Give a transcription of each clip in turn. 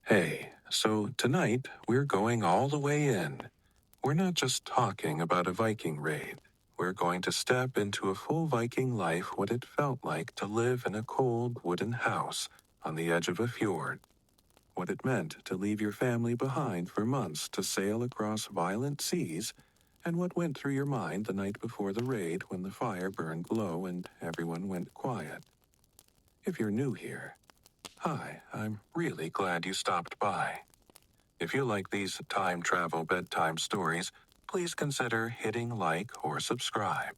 Hey, so tonight we're going all the way in. We're not just talking about a Viking raid. We're going to step into a full Viking life, what it felt like to live in a cold wooden house on the edge of a fjord. What it meant to leave your family behind for months to sail across violent seas, and what went through your mind the night before the raid when the fire burned low and everyone went quiet. If you're new here, hi, I'm really glad you stopped by. If you like these time travel bedtime stories, please consider hitting like or subscribe.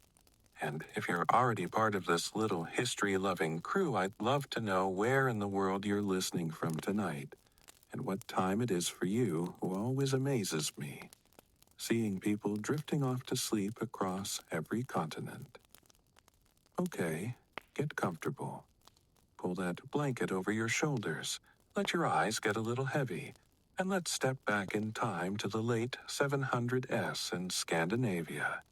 And if you're already part of this little history-loving crew, I'd love to know where in the world you're listening from tonight and what time it is for you always amazes me. Seeing people drifting off to sleep across every continent. Okay, get comfortable. Pull that blanket over your shoulders. Let your eyes get a little heavy. And let's step back in time to the late 700s in Scandinavia.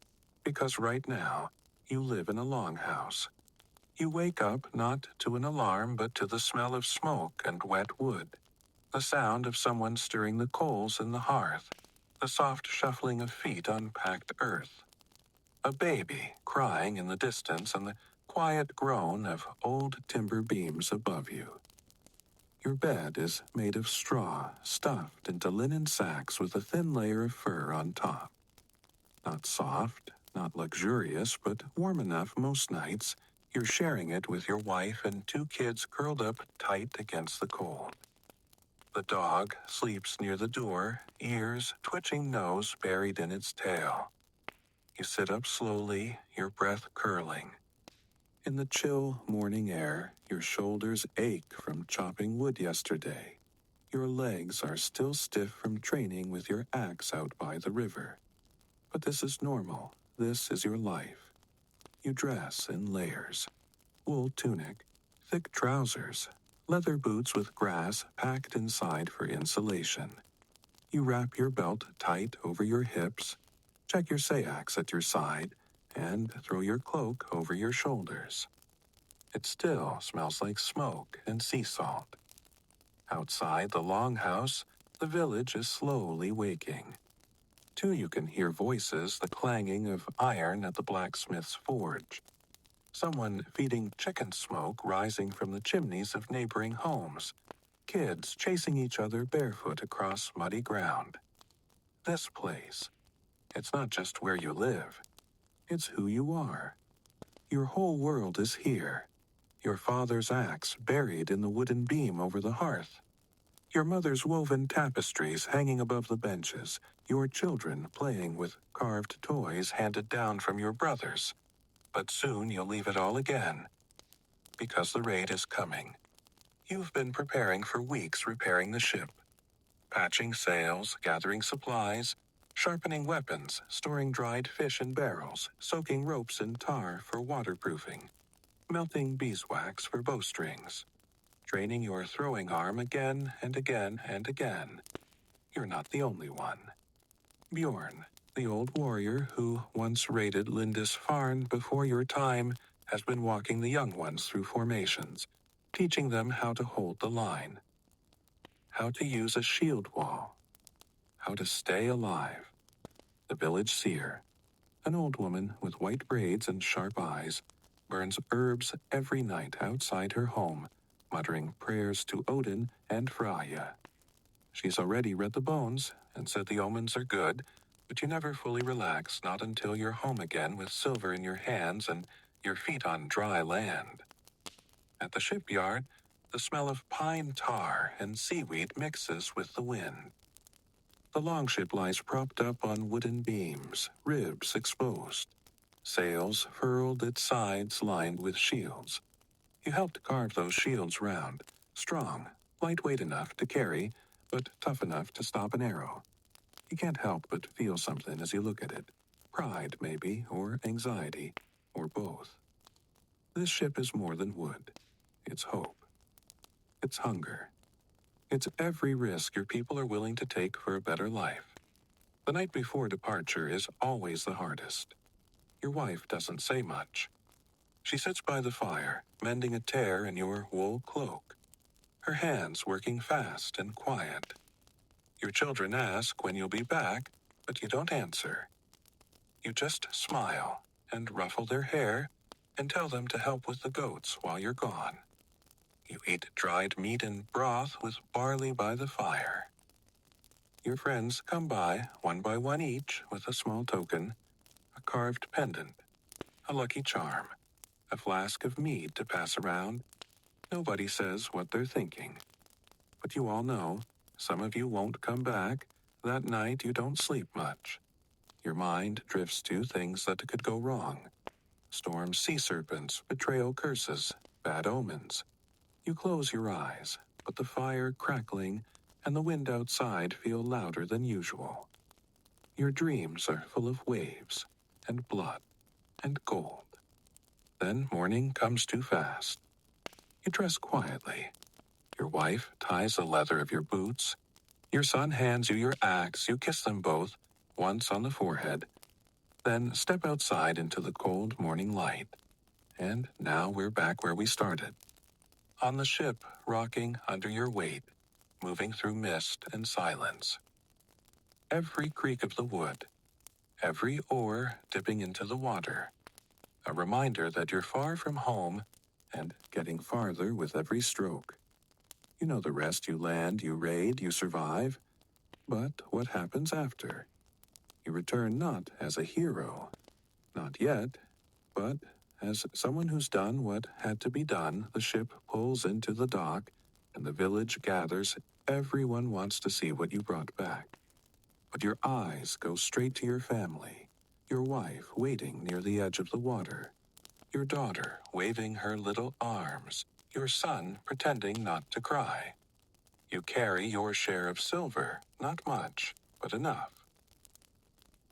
Because right now, you live in a longhouse. You wake up not to an alarm but to the smell of smoke and wet wood. The sound of someone stirring the coals in the hearth. The soft shuffling of feet on packed earth. A baby crying in the distance and the quiet groan of old timber beams above you. Your bed is made of straw, stuffed into linen sacks with a thin layer of fur on top. Not soft, not luxurious, but warm enough most nights. You're sharing it with your wife and two kids curled up tight against the cold. The dog sleeps near the door, ears, twitching nose buried in its tail. You sit up slowly, your breath curling. In the chill morning air, your shoulders ache from chopping wood yesterday. Your legs are still stiff from training with your axe out by the river. But this is normal. This is your life. You dress in layers. Wool tunic, thick trousers, leather boots with grass packed inside for insulation. You wrap your belt tight over your hips, check your sayaks at your side, and throw your cloak over your shoulders. It still smells like smoke and sea salt. Outside the longhouse, the village is slowly waking. Too, you can hear voices, the clanging of iron at the blacksmith's forge. Someone feeding chicken smoke rising from the chimneys of neighboring homes. Kids chasing each other barefoot across muddy ground. This place, it's not just where you live. It's who you are. Your whole world is here. Your father's axe buried in the wooden beam over the hearth. Your mother's woven tapestries hanging above the benches. Your children playing with carved toys handed down from your brothers. But soon you'll leave it all again. Because the raid is coming. You've been preparing for weeks repairing the ship. Patching sails, gathering supplies, sharpening weapons, storing dried fish in barrels, soaking ropes in tar for waterproofing, melting beeswax for bowstrings, training your throwing arm again and again and again. You're not the only one. Bjorn, the old warrior who once raided Lindisfarne before your time, has been walking the young ones through formations, teaching them how to hold the line, how to use a shield wall, how to stay alive. The village seer, an old woman with white braids and sharp eyes, burns herbs every night outside her home, muttering prayers to Odin and Freya. She's already read the bones and said the omens are good, but you never fully relax, not until you're home again with silver in your hands and your feet on dry land. At the shipyard, the smell of pine tar and seaweed mixes with the wind. The longship lies propped up on wooden beams, ribs exposed. Sails furled its sides lined with shields. You helped carve those shields round, strong, lightweight enough to carry, but tough enough to stop an arrow. You can't help but feel something as you look at it. Pride, maybe, or anxiety, or both. This ship is more than wood. It's hope. It's hunger. It's every risk your people are willing to take for a better life. The night before departure is always the hardest. Your wife doesn't say much. She sits by the fire, mending a tear in your wool cloak. her hands working fast and quiet. Your children ask when you'll be back, but you don't answer. You just smile and ruffle their hair and tell them to help with the goats while you're gone. You eat dried meat and broth with barley by the fire. Your friends come by, one by one each, with a small token, a carved pendant, a lucky charm, a flask of mead to pass around. Nobody says what they're thinking. But you all know, some of you won't come back. That night you don't sleep much. Your mind drifts to things that could go wrong. Storms, sea serpents, betrayal, curses, bad omens. You close your eyes, but the fire crackling and the wind outside feel louder than usual. Your dreams are full of waves and blood and gold. Then morning comes too fast. You dress quietly. Your wife ties the leather of your boots. Your son hands you your axe. You kiss them both, once on the forehead. Then step outside into the cold morning light. And now we're back where we started. On the ship, rocking under your weight, moving through mist and silence. Every creak of the wood, every oar dipping into the water, a reminder that you're far from home and getting farther with every stroke. You know the rest. You land, you raid, you survive. But what happens after? You return not as a hero, not yet, but as someone who's done what had to be done. The ship pulls into the dock, and the village gathers. Everyone wants to see what you brought back. But your eyes go straight to your family, your wife waiting near the edge of the water, your daughter waving her little arms, your son pretending not to cry. You carry your share of silver, not much, but enough.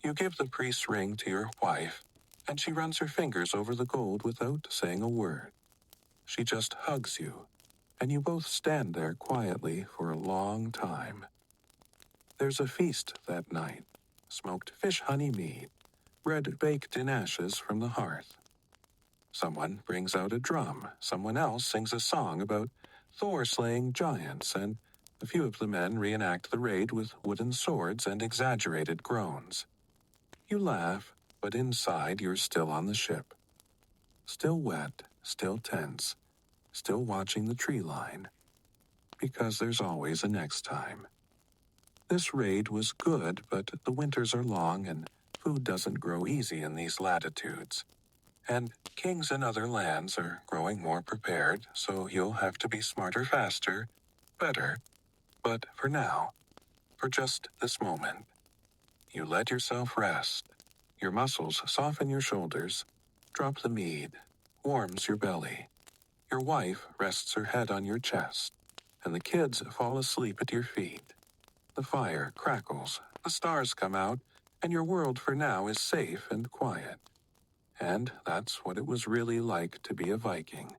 You give the priest's ring to your wife, and she runs her fingers over the gold without saying a word. She just hugs you, and you both stand there quietly for a long time. There's a feast that night, smoked fish honey mead, bread baked in ashes from the hearth. Someone brings out a drum, someone else sings a song about Thor slaying giants, and a few of the men reenact the raid with wooden swords and exaggerated groans. You laugh, but inside you're still on the ship. Still wet, still tense, still watching the tree line. Because there's always a next time. This raid was good, but the winters are long and food doesn't grow easy in these latitudes. And kings in other lands are growing more prepared, so you'll have to be smarter, faster, better. But for now, for just this moment, you let yourself rest. Your muscles soften your shoulders, drop the mead, warms your belly. Your wife rests her head on your chest, and the kids fall asleep at your feet. The fire crackles, the stars come out, and your world for now is safe and quiet. And that's what it was really like to be a Viking.